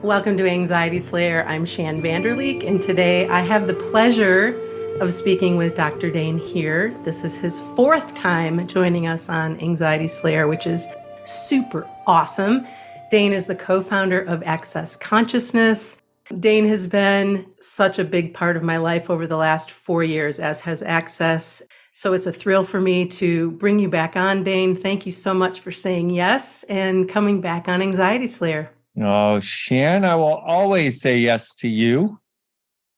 Welcome to Anxiety Slayer. I'm Shann Vanderleek, and today I have the pleasure of speaking with Dr. Dain Heer. This is his fourth time joining us on Anxiety Slayer, which is super awesome. Dain is the co-founder of Access Consciousness. Dain has been such a big part of my life over the last 4 years, as has Access. So it's a thrill for me to bring you back on, Dain. Thank you so much for saying yes and coming back on Anxiety Slayer. Oh, Shann, I will always say yes to you.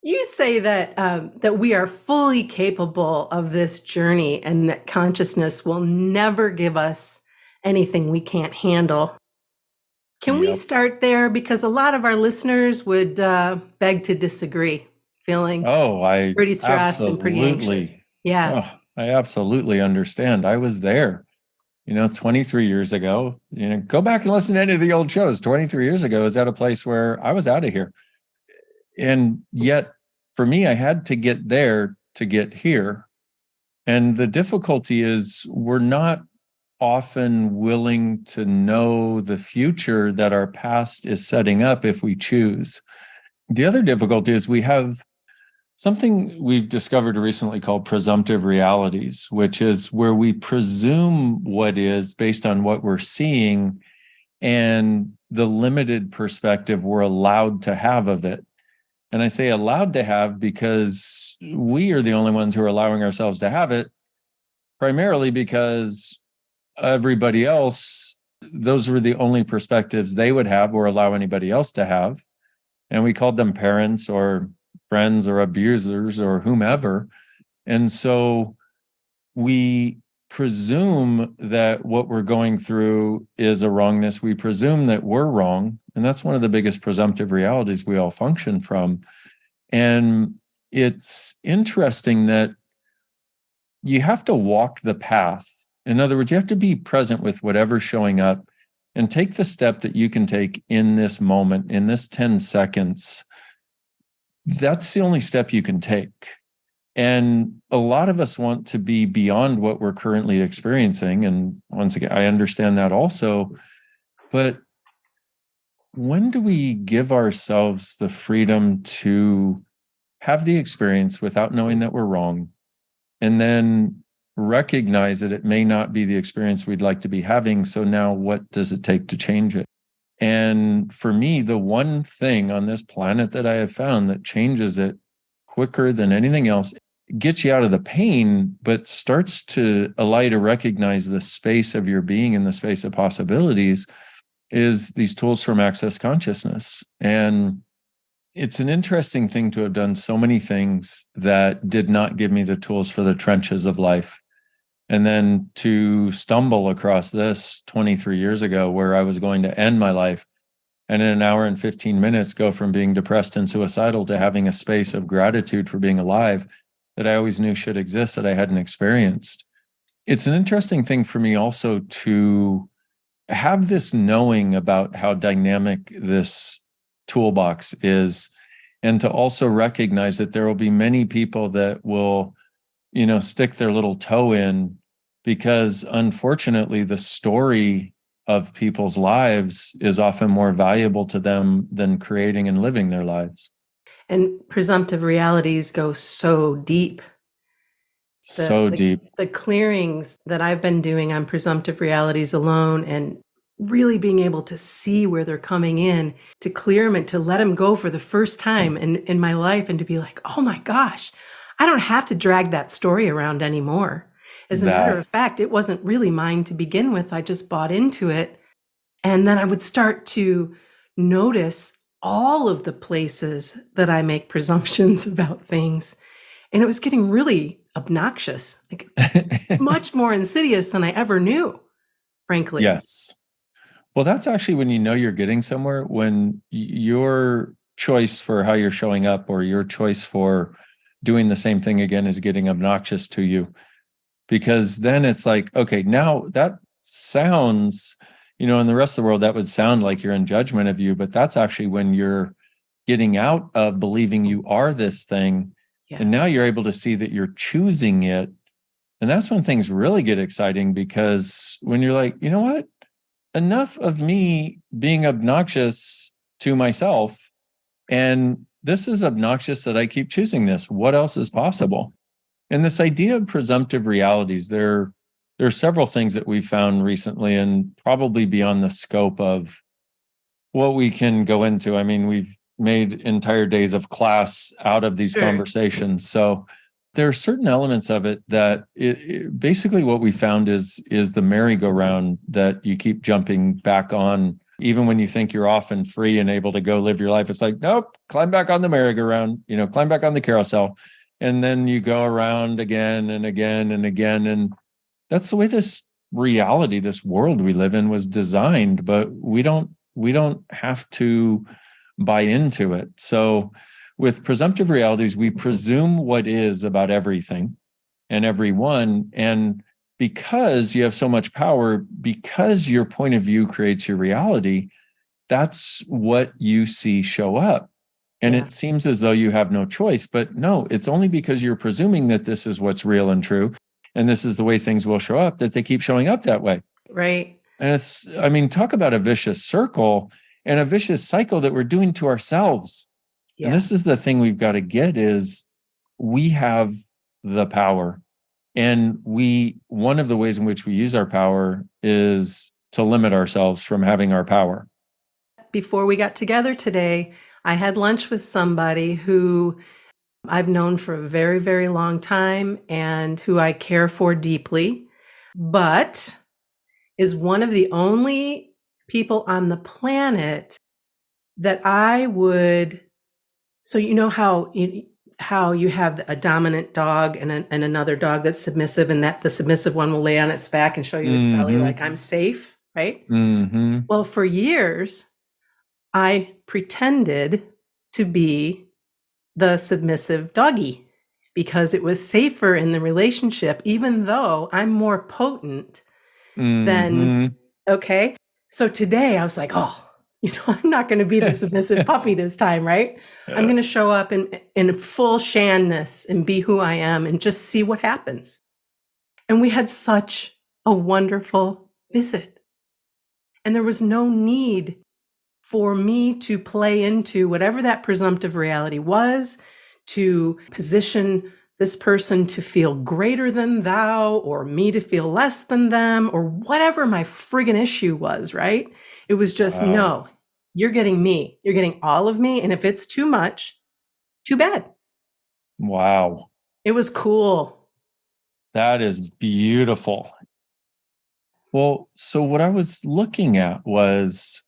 You say that we are fully capable of this journey and that consciousness will never give us anything we can't handle. Can we start there? Because a lot of our listeners would beg to disagree, feeling pretty stressed and pretty anxious. Yeah. I absolutely understand. I was there, 23 years ago. Go back and listen to any of the old shows. 23 years ago, I was at a place where I was out of here. And yet, for me, I had to get there to get here. And the difficulty is we're not often willing to know the future that our past is setting up if we choose. The other difficulty is we have something we've discovered recently called Presumptive Realities, which is where we presume what is based on what we're seeing and the limited perspective we're allowed to have of it. And I say allowed to have because we are the only ones who are allowing ourselves to have it, primarily because everybody else, those were the only perspectives they would have or allow anybody else to have. And we called them parents or friends or abusers or whomever. And so we presume that what we're going through is a wrongness. We presume that we're wrong. And that's one of the biggest presumptive realities we all function from. And it's interesting that you have to walk the path. In other words, you have to be present with whatever's showing up and take the step that you can take in this moment, in this 10 seconds. That's the only step you can take. And a lot of us want to be beyond what we're currently experiencing. And once again, I understand that also. But when do we give ourselves the freedom to have the experience without knowing that we're wrong? And then recognize that it may not be the experience we'd like to be having. So now what does it take to change it? And for me, the one thing on this planet that I have found that changes it quicker than anything else, gets you out of the pain, but starts to allow you to recognize the space of your being and the space of possibilities, is these tools from Access Consciousness. And it's an interesting thing to have done so many things that did not give me the tools for the trenches of life. And then to stumble across this 23 years ago where I was going to end my life and in an hour and 15 minutes go from being depressed and suicidal to having a space of gratitude for being alive that I always knew should exist that I hadn't experienced. It's an interesting thing for me also to have this knowing about how dynamic this toolbox is, and to also recognize that there will be many people that will stick their little toe in, because unfortunately the story of people's lives is often more valuable to them than creating and living their lives. And presumptive realities go so deep. Deep. The clearings that I've been doing on presumptive realities alone and really being able to see where they're coming in, to clear them and to let them go for the first time in my life, and to be like, oh my gosh, I don't have to drag that story around anymore. As a matter of fact, it wasn't really mine to begin with. I just bought into it. And then I would start to notice all of the places that I make presumptions about things. And it was getting really obnoxious, like much more insidious than I ever knew, frankly. Yes. Well, that's actually when you know you're getting somewhere, when your choice for how you're showing up or your choice for doing the same thing again is getting obnoxious to you. Because then it's like, okay, now that sounds, in the rest of the world, that would sound like you're in judgment of you, but that's actually when you're getting out of believing you are this thing. Yeah. And now you're able to see that you're choosing it. And that's when things really get exciting, because when you're like, you know what? Enough of me being obnoxious to myself. And this is obnoxious that I keep choosing this. What else is possible? And this idea of presumptive realities, there are several things that we found recently, and probably beyond the scope of what we can go into. I mean, we've made entire days of class out of these conversations. So there are certain elements of it that basically what we found is the merry-go-round that you keep jumping back on. Even when you think you're off and free and able to go live your life, it's like, nope, climb back on the merry-go-round, climb back on the carousel. And then you go around again and again and again. And that's the way this reality, this world we live in was designed, but we don't have to buy into it. So with presumptive realities, we presume what is about everything and everyone. And because you have so much power, because your point of view creates your reality, that's what you see show up. And it seems as though you have no choice, but no, it's only because you're presuming that this is what's real and true, and this is the way things will show up, that they keep showing up that way. Right. And talk about a vicious circle and a vicious cycle that we're doing to ourselves. Yeah. And this is the thing we've got to get is we have the power. And one of the ways in which we use our power is to limit ourselves from having our power. Before we got together today, I had lunch with somebody who I've known for a very, very long time and who I care for deeply, but is one of the only people on the planet that I would, so you know how you have a dominant dog and another dog that's submissive, and that the submissive one will lay on its back and show you its belly like I'm safe, right? Mm-hmm. Well, for years, I pretended to be the submissive doggy because it was safer in the relationship, even though I'm more potent than, okay? So today I was like, I'm not going to be the submissive puppy this time, right? I'm going to show up in full Shanness and be who I am and just see what happens. And we had such a wonderful visit. And there was no need for me to play into whatever that presumptive reality was, to position this person to feel greater than thou, or me to feel less than them, or whatever my friggin' issue was, right? It was just, no, you're getting me. You're getting all of me. And if it's too much, too bad. Wow. It was cool. That is beautiful. Well, so what I was looking at was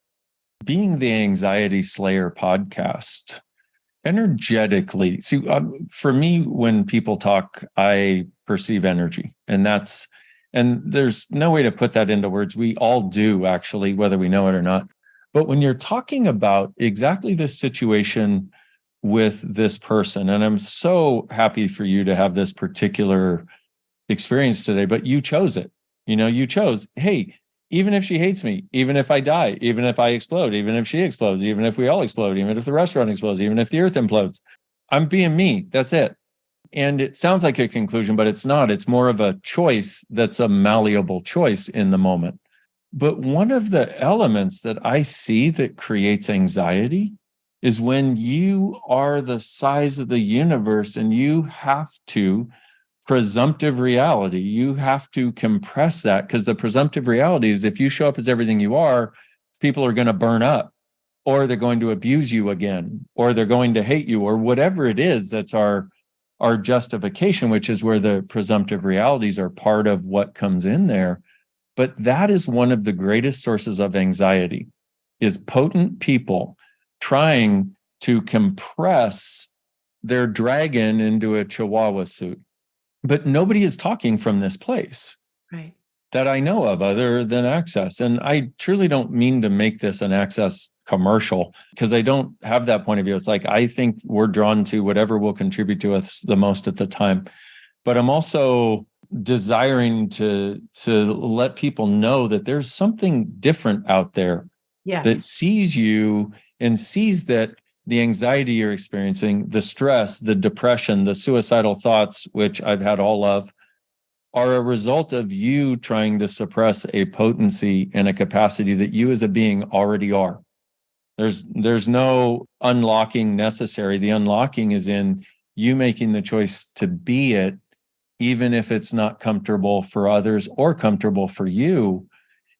being the Anxiety Slayer podcast. Energetically, see, for me, when people talk, I perceive energy, and there's no way to put that into words. We all do, actually, whether we know it or not. But when you're talking about exactly this situation with this person, and I'm so happy for you to have this particular experience today, but you chose it. You chose, hey, even if she hates me, even if I die, even if I explode, even if she explodes, even if we all explode, even if the restaurant explodes, even if the earth implodes, I'm being me. That's it. And it sounds like a conclusion, but it's not. It's more of a choice that's a malleable choice in the moment. But one of the elements that I see that creates anxiety is when you are the size of the universe and you have to presumptive reality. You have to compress that, because the presumptive reality is if you show up as everything you are, people are going to burn up, or they're going to abuse you again, or they're going to hate you, or whatever it is. That's our justification, which is where the presumptive realities are part of what comes in there. But that is one of the greatest sources of anxiety, is potent people trying to compress their dragon into a chihuahua suit. But nobody is talking from this place, right, that I know of other than Access. And I truly don't mean to make this an Access commercial, because I don't have that point of view. It's like, I think we're drawn to whatever will contribute to us the most at the time. But I'm also desiring to let people know that there's something different out there that sees you and sees that the anxiety you're experiencing, the stress, the depression, the suicidal thoughts, which I've had all of, are a result of you trying to suppress a potency and a capacity that you as a being already are. There's no unlocking necessary. The unlocking is in you making the choice to be it, even if it's not comfortable for others or comfortable for you.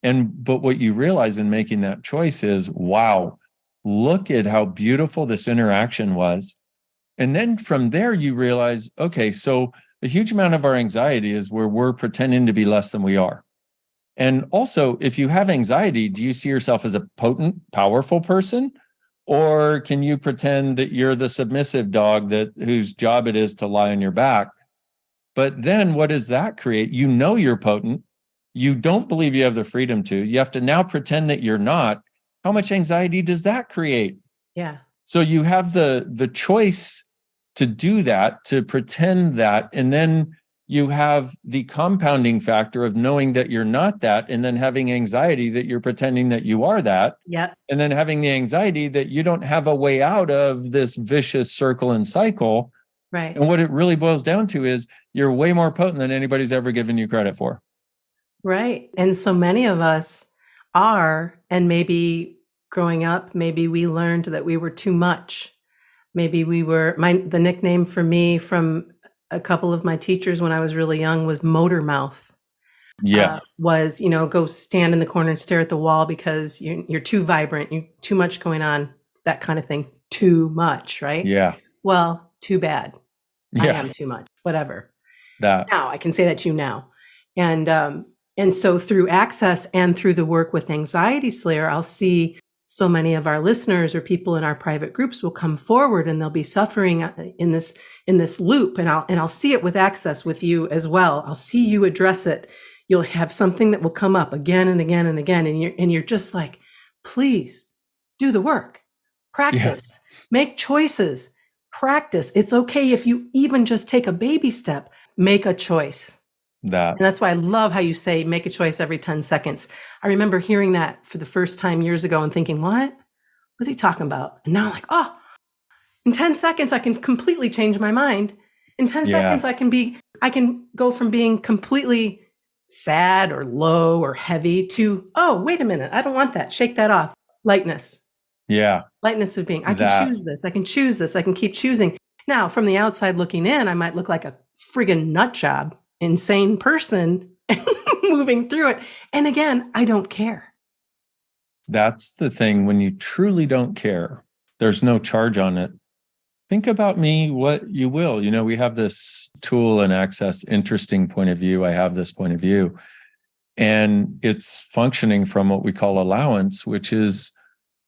But what you realize in making that choice is, wow, look at how beautiful this interaction was. And then from there, you realize, okay, so a huge amount of our anxiety is where we're pretending to be less than we are. And also, if you have anxiety, do you see yourself as a potent, powerful person? Or can you pretend that you're the submissive dog whose job it is to lie on your back? But then what does that create? You know you're potent. You don't believe you have the freedom to. You have to now pretend that you're not. How much anxiety does that create? Yeah. So you have the choice to do that, to pretend that, and then you have the compounding factor of knowing that you're not that, and then having anxiety that you're pretending that you are that. Yep. And then having the anxiety that you don't have a way out of this vicious circle and cycle. Right. And what it really boils down to is you're way more potent than anybody's ever given you credit for. Right. And so many of us are, and maybe growing up, maybe we learned that we were too much. Maybe we were, the nickname for me from a couple of my teachers when I was really young was motor mouth. Yeah. Was, go stand in the corner and stare at the wall because you're too vibrant, you're too much going on, that kind of thing. Too much, right? Yeah. Well, too bad. Yeah. I am too much, whatever. That. Now I can say that to you now. And so through Access and through the work with Anxiety Slayer, I'll see so many of our listeners or people in our private groups will come forward and they'll be suffering in this loop. And I'll see it with Access with you as well. I'll see you address it. You'll have something that will come up again and again and again. And you're just like, please do the work, practice, make choices, practice. It's okay if you even just take a baby step, make a choice. And that's why I love how you say make a choice every 10 seconds. I remember hearing that for the first time years ago and thinking, what was he talking about? And now I'm like, oh, in 10 seconds, I can completely change my mind. In 10 seconds, I can go from being completely sad or low or heavy to, oh, wait a minute. I don't want that. Shake that off. Lightness. Yeah. Lightness of being, I can choose this. I can choose this. I can keep choosing. Now, from the outside looking in, I might look like a friggin' nut job. Insane person moving through it. And again, I don't care. That's the thing. When you truly don't care, there's no charge on it. Think about me, what you will. We have this tool and Access, interesting point of view. I have this point of view. And it's functioning from what we call allowance, which is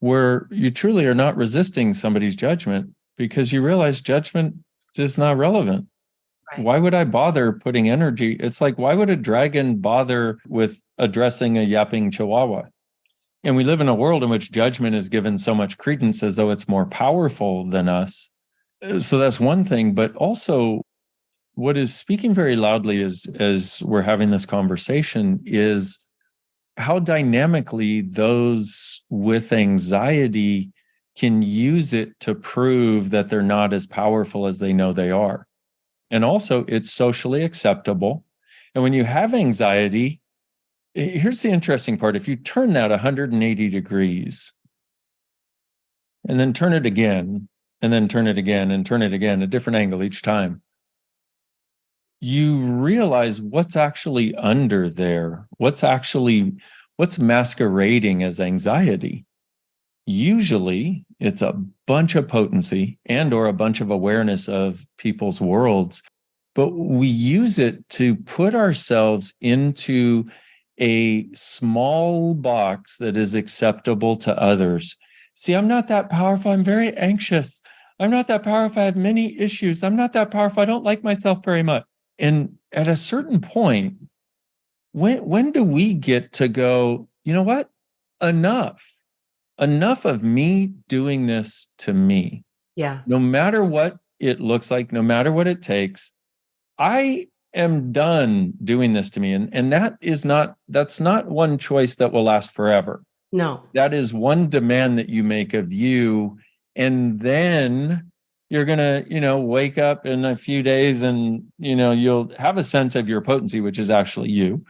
where you truly are not resisting somebody's judgment because you realize judgment is not relevant. Right. Why would I bother putting energy? It's like, why would a dragon bother with addressing a yapping chihuahua? And we live in a world in which judgment is given so much credence as though it's more powerful than us. So that's one thing. But also, what is speaking very loudly as we're having this conversation is how dynamically those with anxiety can use it to prove that they're not as powerful as they know they are. And also, it's socially acceptable. And when you have anxiety, here's the interesting part. If you turn that 180 degrees and then turn it again, and then turn it again, and turn it again, a different angle each time, you realize what's actually under there, what's masquerading as anxiety. Usually it's a bunch of potency and or a bunch of awareness of people's worlds, but we use it to put ourselves into a small box that is acceptable to others. See, I'm not that powerful. I'm very anxious. I'm not that powerful. I have many issues. I'm not that powerful. I don't like myself very much. And at a certain point, when do we get to go, you know what? Enough of me doing this to me. Yeah. No matter what it looks like, no matter what it takes, I am done doing this to me. And that's not one choice that will last forever. No. That is one demand that you make of you. And then you're going to, wake up in a few days and, you'll have a sense of your potency, which is actually you.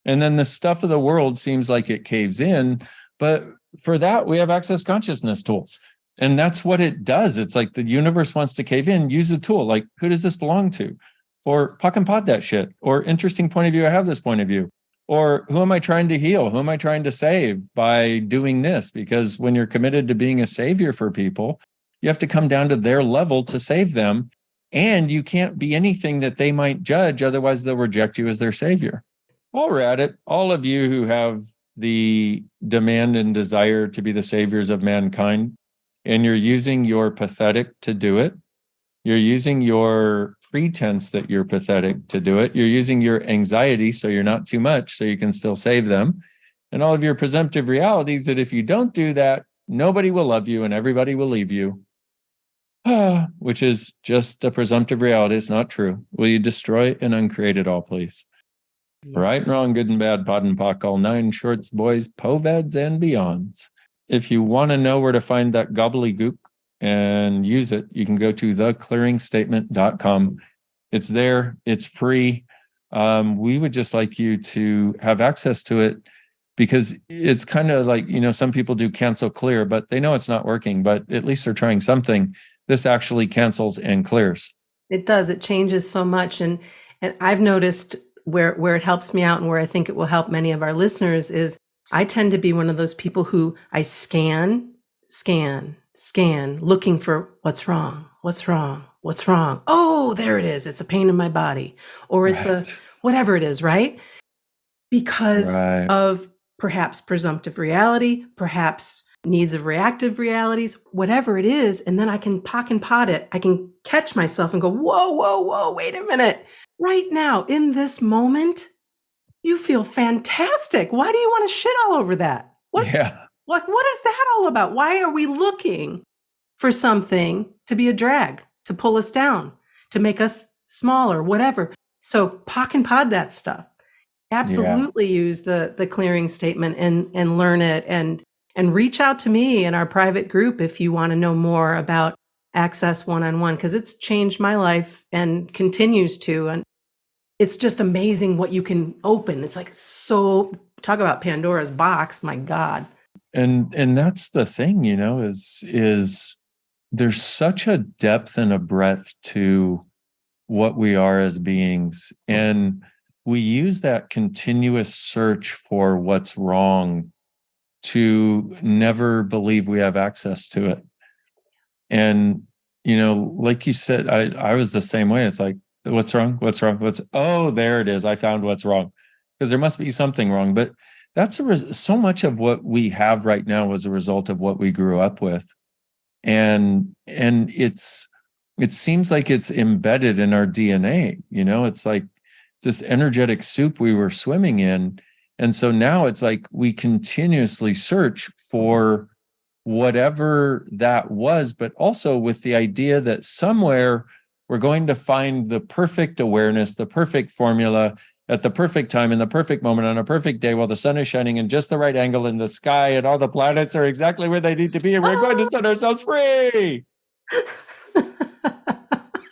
And then the stuff of the world seems like it caves in. But for that, we have access consciousness tools. And that's what it does. It's like the universe wants to cave in, use a tool. Like, who does this belong to? Or puck and pod that shit. Or interesting point of view, I have this point of view. Or who am I trying to heal? Who am I trying to save by doing this? Because when you're committed to being a savior for people, you have to come down to their level to save them. And you can't be anything that they might judge. Otherwise, they'll reject you as their savior. While we're at it, all of you who have the demand and desire to be the saviors of mankind, and you're using your pathetic to do it, you're using your pretense that you're pathetic to do it, you're using your anxiety so you're not too much so you can still save them, and all of your presumptive realities that if you don't do that, nobody will love you and everybody will leave you. Which is just a presumptive reality. It's not true. Will you destroy and uncreate it all, please? Yeah. Right and wrong, good and bad, pod and pock, all nine shorts, boys, poveds, and beyonds. If you want to know where to find that gobbledygook and use it, you can go to theclearingstatement.com. It's there. It's free. We would just like you to have access to it because it's kind of like, some people do cancel clear, but they know it's not working, but at least they're trying something. This actually cancels and clears. It does. It changes so much. And I've noticed where it helps me out and where I think it will help many of our listeners is I tend to be one of those people who I scan, looking for what's wrong. Oh, there it is. It's a pain in my body, or it's a whatever it is, right? Because of perhaps presumptive reality, perhaps needs of reactive realities, whatever it is. And then I can pock and pod it. I can catch myself and go, whoa, wait a minute. Right now, in this moment, you feel fantastic. Why do you want to shit all over that? What is that all about? Why are we looking for something to be a drag, to pull us down, to make us smaller, whatever? So pock and pod that stuff. Absolutely use the clearing statement and learn it and reach out to me in our private group if you want to know more about Access one-on-one, because it's changed my life and continues to. And it's just amazing what you can open. It's like, so talk about Pandora's box, my God. And that's the thing, is there's such a depth and a breadth to what we are as beings. And we use that continuous search for what's wrong to never believe we have access to it. And, like you said, I was the same way. It's like, what's wrong? Oh, there it is. I found what's wrong, because there must be something wrong. But that's so much of what we have right now was a result of what we grew up with. And it seems like it's embedded in our DNA. It's like it's this energetic soup we were swimming in. And so now it's like we continuously search for whatever that was, but also with the idea that somewhere we're going to find the perfect awareness, the perfect formula at the perfect time, in the perfect moment, on a perfect day, while the sun is shining in just the right angle in the sky and all the planets are exactly where they need to be. And we're going to set ourselves free.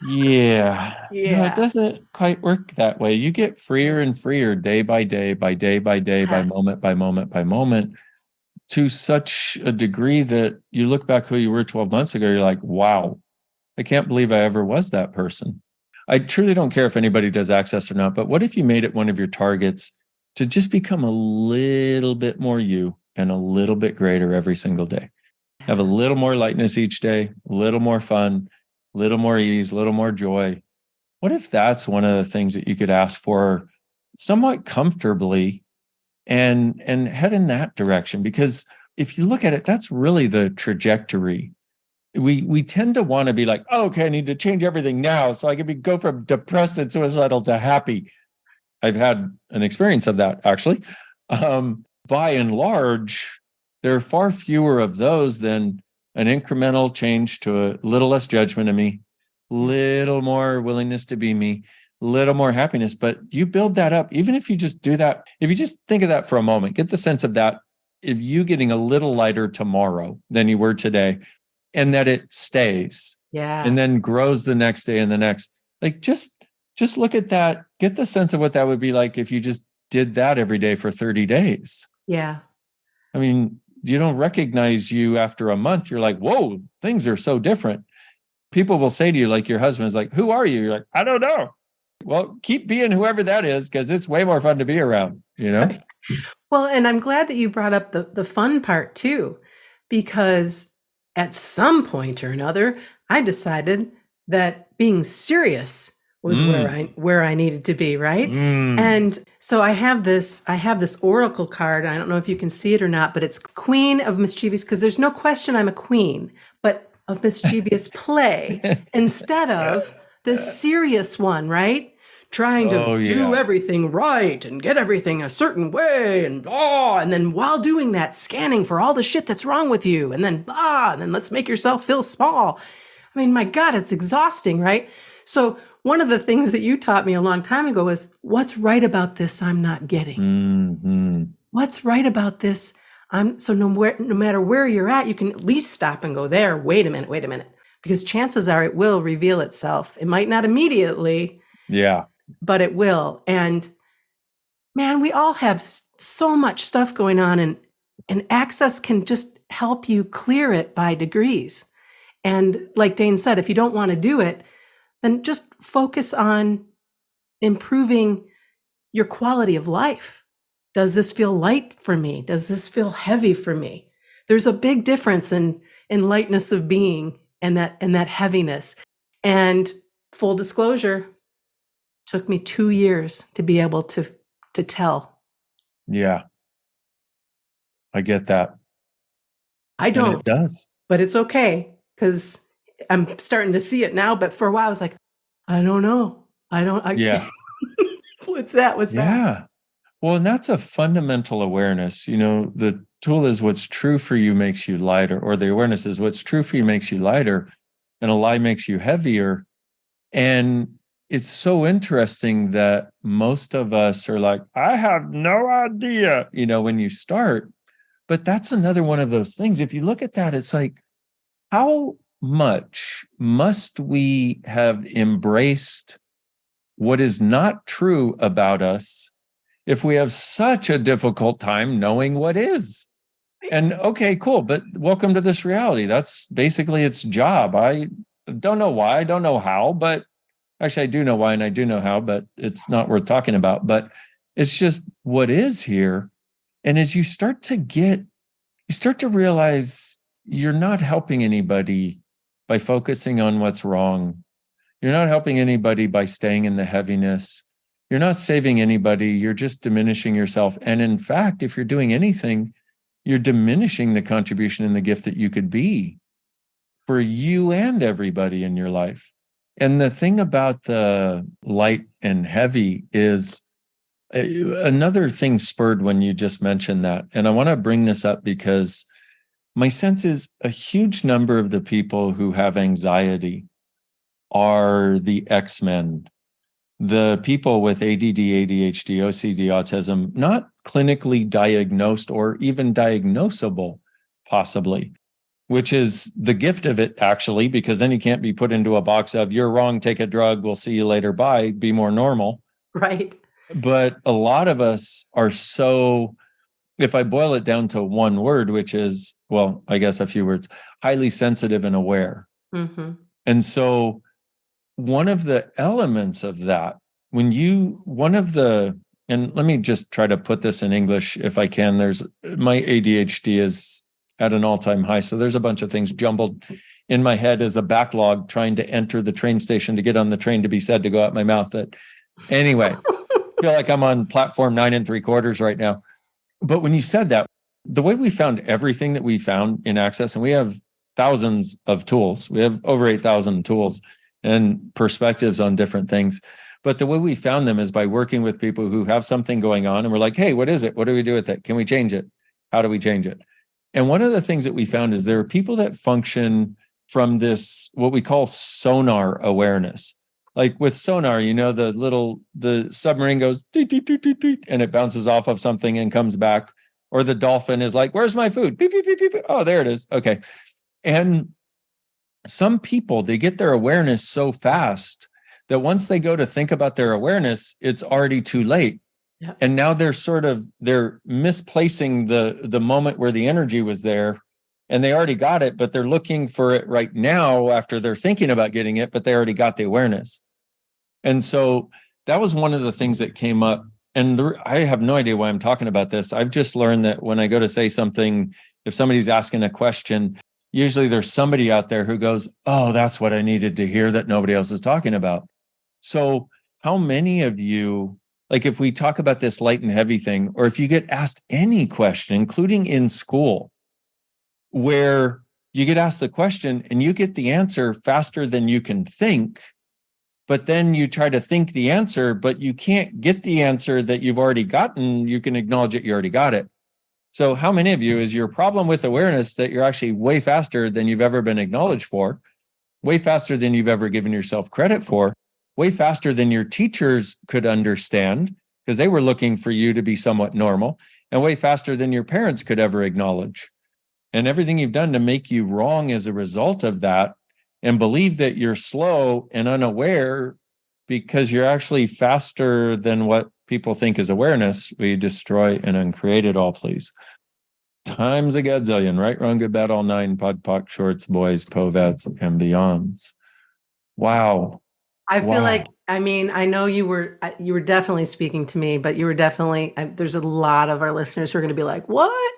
Yeah. No, it doesn't quite work that way. You get freer and freer day by day, by moment by moment, to such a degree that you look back who you were 12 months ago, you're like, wow, I can't believe I ever was that person. I truly don't care if anybody does access or not, but what if you made it one of your targets to just become a little bit more you and a little bit greater every single day? Have a little more lightness each day, a little more fun, a little more ease, a little more joy. What if that's one of the things that you could ask for somewhat comfortably and head in that direction? Because if you look at it, that's really the trajectory. We tend to want to be like, oh, okay, I need to change everything now so I can go from depressed and suicidal to happy. I've had an experience of that, actually. By and large, there are far fewer of those than an incremental change to a little less judgment of me, little more willingness to be me, little more happiness. But you build that up, even if you just do that, if you just think of that for a moment, get the sense of that, if you getting a little lighter tomorrow than you were today, and that it stays, and then grows the next day and the next, like just look at that, get the sense of what that would be like if you just did that every day for 30 days. Yeah. I mean, you don't recognize you after a month. You're like, whoa, things are so different. People will say to you, like your husband's like, who are you? You're like, I don't know. Well, keep being whoever that is, because it's way more fun to be around, you know? Right. Well, and I'm glad that you brought up the fun part too, because at some point or another, I decided that being serious was where I needed to be, right? And so I have this oracle card. I don't know if you can see it or not, but it's Queen of Mischievous, because there's no question I'm a queen, but of mischievous play instead of the serious one, right? Trying to do everything right and get everything a certain way and blah. And then while doing that, scanning for all the shit that's wrong with you. And then blah, and then let's make yourself feel small. I mean, my God, it's exhausting, right? So one of the things that you taught me a long time ago was, what's right about this I'm not getting? Mm-hmm. What's right about this? So no matter where you're at, you can at least stop and go there. Wait a minute. Because chances are it will reveal itself. It might not immediately. Yeah. But it will. And man, we all have so much stuff going on, and access can just help you clear it by degrees. And like Dain said, if you don't want to do it, then just focus on improving your quality of life. Does this feel light for me? Does this feel heavy for me? There's a big difference in lightness of being and that heaviness. And full disclosure, took me 2 years to be able to tell. Yeah. I get that. I don't. And it does. But it's okay, because I'm starting to see it now. But for a while, I was like, I don't know. Yeah. What's that? Yeah. Well, and that's a fundamental awareness. You know, the tool is what's true for you makes you lighter, or the awareness is what's true for you makes you lighter, and a lie makes you heavier. And it's so interesting that most of us are like, I have no idea, you know, when you start. But that's another one of those things. If you look at that, it's like, how much must we have embraced what is not true about us if we have such a difficult time knowing what is? And okay, cool. But welcome to this reality. That's basically its job. I don't know why. I don't know how, but actually, I do know why and I do know how, but it's not worth talking about. But it's just what is here. And as you start to realize you're not helping anybody by focusing on what's wrong. You're not helping anybody by staying in the heaviness. You're not saving anybody. You're just diminishing yourself. And in fact, if you're doing anything, you're diminishing the contribution and the gift that you could be for you and everybody in your life. And the thing about the light and heavy is another thing spurred when you just mentioned that. And I want to bring this up because my sense is a huge number of the people who have anxiety are the X-Men, the people with ADD, ADHD, OCD, autism, not clinically diagnosed or even diagnosable, possibly, which is the gift of it, actually, because then you can't be put into a box of, you're wrong, take a drug, we'll see you later, bye, be more normal. Right. But a lot of us are so, if I boil it down to one word, which is, well, I guess a few words, highly sensitive and aware. Mm-hmm. And so one of the elements of that, and let me just try to put this in English if I can, my ADHD is at an all-time high. So there's a bunch of things jumbled in my head as a backlog trying to enter the train station to get on the train to be said to go out my mouth. Anyway, I feel like I'm on platform 9 3/4 right now. But when you said that, the way we found everything that we found in Access, and we have thousands of tools, we have over 8,000 tools and perspectives on different things. But the way we found them is by working with people who have something going on and we're like, hey, what is it? What do we do with it? Can we change it? How do we change it? And one of the things that we found is there are people that function from this, what we call sonar awareness. Like with sonar, you know, the submarine goes, deet, deet, deet, deet, deet, and it bounces off of something and comes back. Or the dolphin is like, where's my food? Beep, beep, beep, beep, beep. Oh, there it is. Okay. And some people, they get their awareness so fast that once they go to think about their awareness, it's already too late. Yeah. And now they're misplacing the moment where the energy was there, and they already got it, but they're looking for it right now after they're thinking about getting it, but they already got the awareness. And so that was one of the things that came up. And I have no idea why I'm talking about this. I've just learned that when I go to say something, if somebody's asking a question, usually there's somebody out there who goes, oh, that's what I needed to hear that nobody else is talking about. So how many of you, like if we talk about this light and heavy thing, or if you get asked any question, including in school, where you get asked the question and you get the answer faster than you can think, but then you try to think the answer, but you can't get the answer that you've already gotten, you can acknowledge it, you already got it. So how many of you is your problem with awareness that you're actually way faster than you've ever been acknowledged for, way faster than you've ever given yourself credit for, way faster than your teachers could understand because they were looking for you to be somewhat normal, and way faster than your parents could ever acknowledge. And everything you've done to make you wrong as a result of that, and believe that you're slow and unaware because you're actually faster than what people think is awareness. We destroy and uncreate it all, please. Times a gazillion, right, wrong, good, bad, all nine, pod, poc, shorts, boys, povets, and beyonds. Wow. I feel Wow. like, I mean, I know you were definitely speaking to me, but you were definitely, there's a lot of our listeners who are going to be like, what?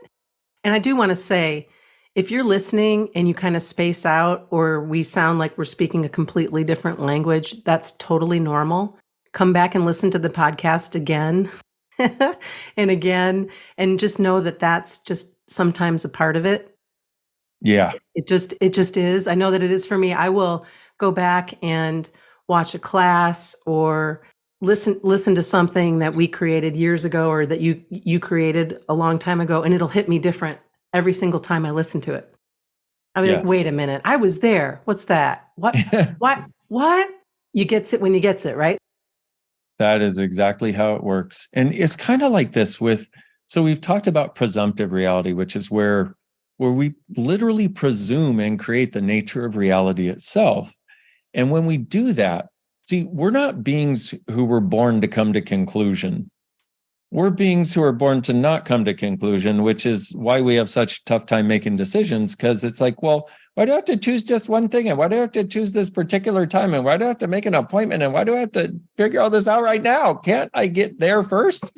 And I do want to say, if you're listening and you kind of space out, or we sound like we're speaking a completely different language, that's totally normal. Come back and listen to the podcast again and again, and just know that that's just sometimes a part of it. Yeah. It just is. I know that it is for me. I will go back and watch a class or listen to something that we created years ago, or that you created a long time ago, and it'll hit me different every single time I listen to it. I mean, like, wait a minute, I was there. What's that? What? What? You gets it when you gets it, right? That is exactly how it works. And it's kind of like this so we've talked about presumptive reality, which is where we literally presume and create the nature of reality itself. And when we do that, see, we're not beings who were born to come to conclusion. We're beings who are born to not come to conclusion, which is why we have such tough time making decisions, because it's like, well, why do I have to choose just one thing? And why do I have to choose this particular time? And why do I have to make an appointment? And why do I have to figure all this out right now? Can't I get there first?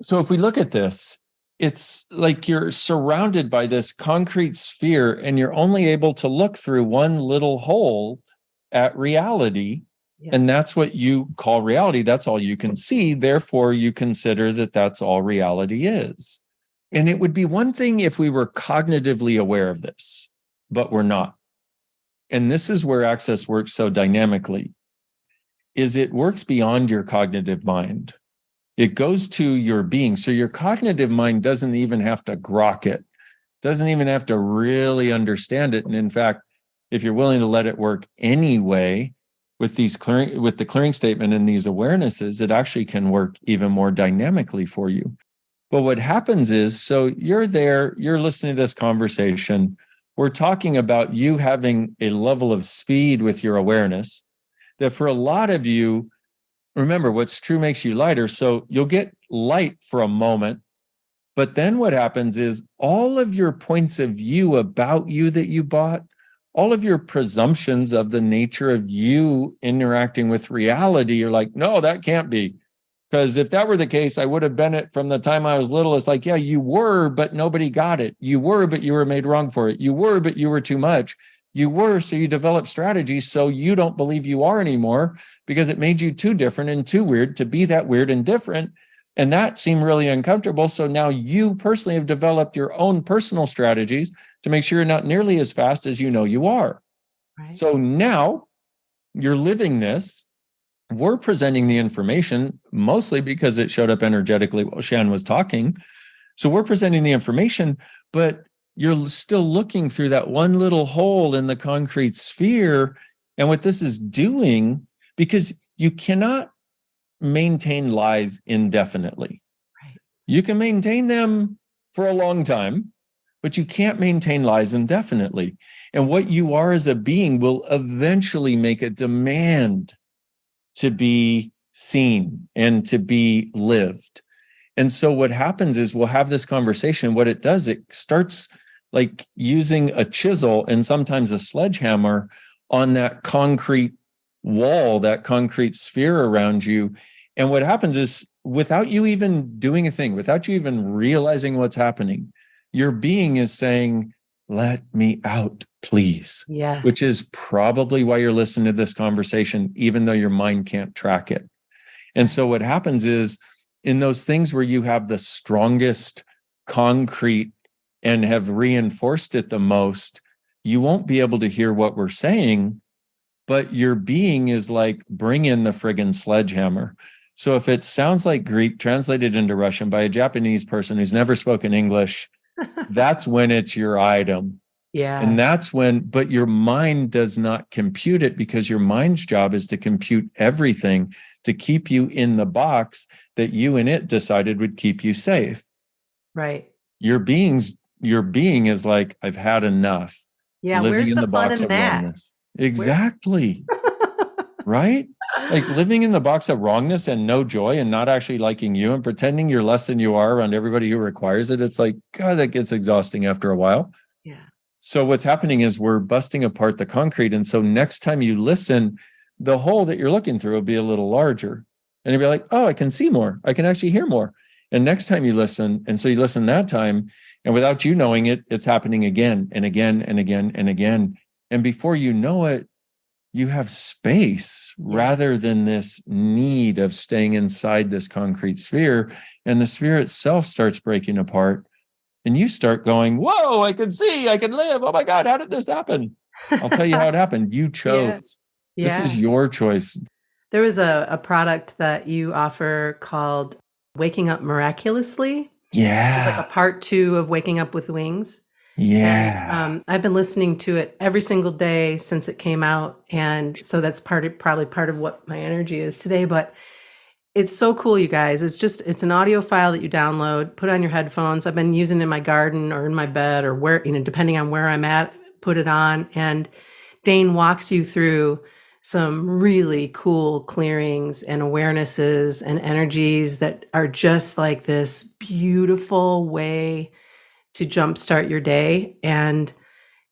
So if we look at this, it's like you're surrounded by this concrete sphere and you're only able to look through one little hole at reality. Yeah. And that's what you call reality. That's all you can see. Therefore, you consider that that's all reality is. And it would be one thing if we were cognitively aware of this, but we're not. And this is where Access works so dynamically, is it works beyond your cognitive mind. It goes to your being. So your cognitive mind doesn't even have to grok it, doesn't even have to really understand it. And in fact, if you're willing to let it work anyway, with the clearing statement and these awarenesses, it actually can work even more dynamically for you. But what happens is, so you're there, you're listening to this conversation. We're talking about you having a level of speed with your awareness that for a lot of you, remember, what's true makes you lighter. So you'll get light for a moment. But then what happens is all of your points of view about you that you bought, all of your presumptions of the nature of you interacting with reality, you're like, no, that can't be. Because if that were the case, I would have been it from the time I was little. It's like, yeah, you were, but nobody got it. You were, but you were made wrong for it. You were, but you were too much. You were, so you developed strategies so you don't believe you are anymore because it made you too different and too weird to be that weird and different. And that seemed really uncomfortable. So now you personally have developed your own personal strategies to make sure you're not nearly as fast as you know you are. Right. So now you're living this. We're presenting the information mostly because it showed up energetically while Shann was talking. So we're presenting the information, but you're still looking through that one little hole in the concrete sphere. And what this is doing, because you cannot maintain lies indefinitely. Right. You can maintain them for a long time, but you can't maintain lies indefinitely. And what you are as a being will eventually make a demand to be seen and to be lived. And so what happens is we'll have this conversation. What it does, it starts like using a chisel and sometimes a sledgehammer on that concrete wall, that concrete sphere around you. And what happens is, without you even doing a thing, without you even realizing what's happening, your being is saying, let me out, please. Yes. Which is probably why you're listening to this conversation, even though your mind can't track it. And so what happens is, in those things where you have the strongest concrete and have reinforced it the most, you won't be able to hear what we're saying, but your being is like, bring in the friggin' sledgehammer. So if it sounds like Greek translated into Russian by a Japanese person who's never spoken English, that's when it's your item. Yeah. And that's when, but your mind does not compute it, because your mind's job is to compute everything to keep you in the box that you and it decided would keep you safe. Right. Your being is like, I've had enough. Yeah. Living Where's in the the fun box in of that? wrongness. Exactly. Right? Like living in the box of wrongness and no joy and not actually liking you and pretending you're less than you are around everybody who requires it. It's like, God, that gets exhausting after a while. Yeah. So what's happening is we're busting apart the concrete. And so next time you listen, the hole that you're looking through will be a little larger. And you'll be like, oh, I can see more. I can actually hear more. And next time you listen, and so you listen that time, and without you knowing it, it's happening again and again and again and again. And before you know it, you have space rather than this need of staying inside this concrete sphere. And the sphere itself starts breaking apart. And you start going, whoa, I can see, I can live. Oh my God, how did this happen? I'll tell you how it happened. You chose. Yeah. This is your choice. There was a product that you offer called Waking Up Miraculously. Yeah. It's like a part 2 of Waking Up with Wings. Yeah. And I've been listening to it every single day since it came out. And so that's probably part of what my energy is today. But it's so cool, you guys. It's an audio file that you download, put on your headphones. I've been using it in my garden or in my bed or where, depending on where I'm at, put it on. And Dain walks you through some really cool clearings and awarenesses and energies that are just like this beautiful way to jumpstart your day. And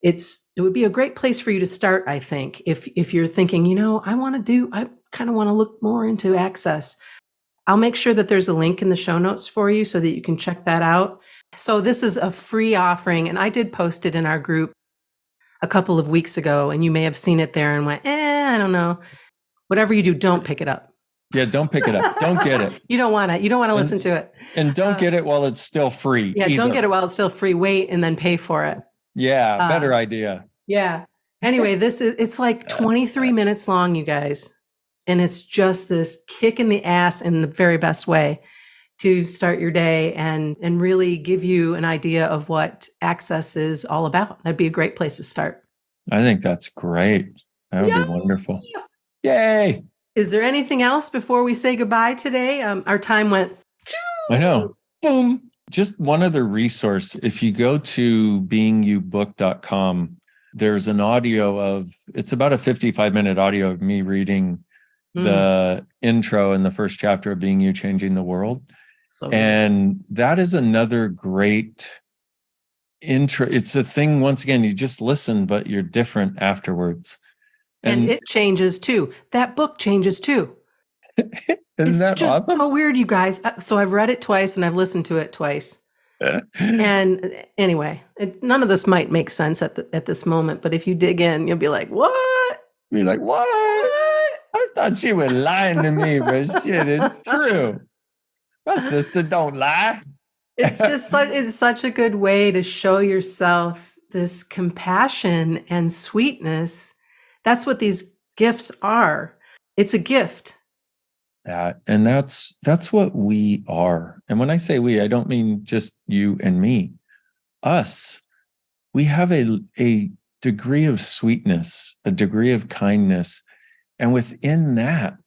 it would be a great place for you to start, I think, if you're thinking, I kind of want to look more into access. I'll make sure that there's a link in the show notes for you so that you can check that out. So this is a free offering, and I did post it in our group a couple of weeks ago, and you may have seen it there and went, I don't know. Whatever you do, don't pick it up. Yeah, don't pick it up. Don't get it. You don't want to listen to it. And don't get it while it's still free. Yeah, either. Don't get it while it's still free. Wait and then pay for it. Yeah, better idea. Yeah. Anyway, it's like 23 minutes long, you guys. And it's just this kick in the ass in the very best way to start your day and really give you an idea of what access is all about. That'd be a great place to start. I think that's great. That would be wonderful. Yay. Is there anything else before we say goodbye today? Our time went. I know. Boom. Just one other resource. If you go to beingyoubook.com, there's an audio it's about a 55-minute audio of me reading the intro in the first chapter of Being You, Changing the World. And that is another great intro. It's a thing, once again, you just listen, but you're different afterwards. And it changes too. That book changes too. Isn't that just awesome? So weird, you guys. So I've read it twice and I've listened to it twice. And anyway, none of this might make sense at this moment, but if you dig in, you'll be like, what? You're like, what? I thought she was lying to me, but shit, it's true. My sister don't lie. It's such a good way to show yourself this compassion and sweetness. That's what these gifts are. It's a gift. And that's what we are. And when I say we, I don't mean just you and me. Us. We have a degree of sweetness, a degree of kindness. And within that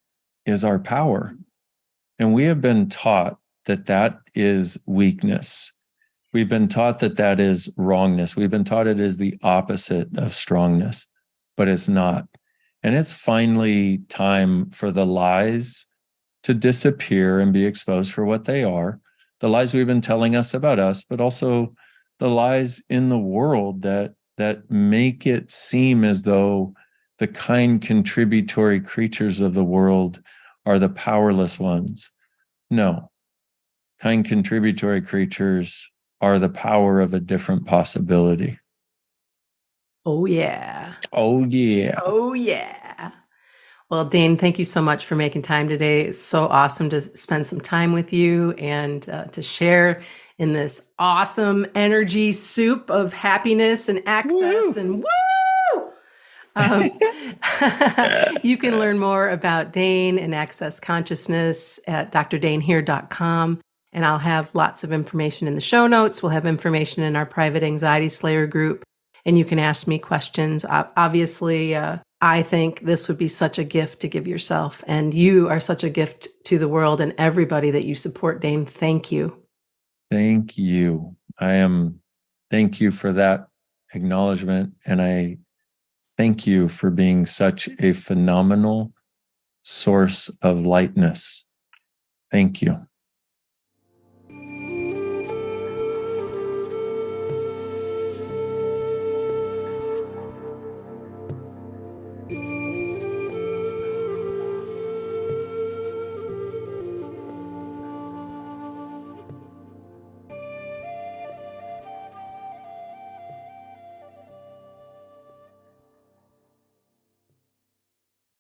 is our power. And we have been taught that is weakness. We've been taught that is wrongness. We've been taught it is the opposite of strongness, but it's not. And it's finally time for the lies to disappear and be exposed for what they are, the lies we've been telling us about us, but also the lies in the world that make it seem as though the kind contributory creatures of the world are the powerless ones. No, kind contributory creatures are the power of a different possibility. Oh, yeah. Oh, yeah. Oh, yeah. Well, Dain, thank you so much for making time today. It's so awesome to spend some time with you and to share in this awesome energy soup of happiness and access. Woo-hoo. And woo! Um, you can learn more about Dain and Access Consciousness at drdainheer.com. And I'll have lots of information in the show notes. We'll have information in our private Anxiety Slayer group. And you can ask me questions. Obviously, I think this would be such a gift to give yourself. And you are such a gift to the world and everybody that you support, Dain. Thank you. Thank you. Thank you for that acknowledgement. And I thank you for being such a phenomenal source of lightness. Thank you.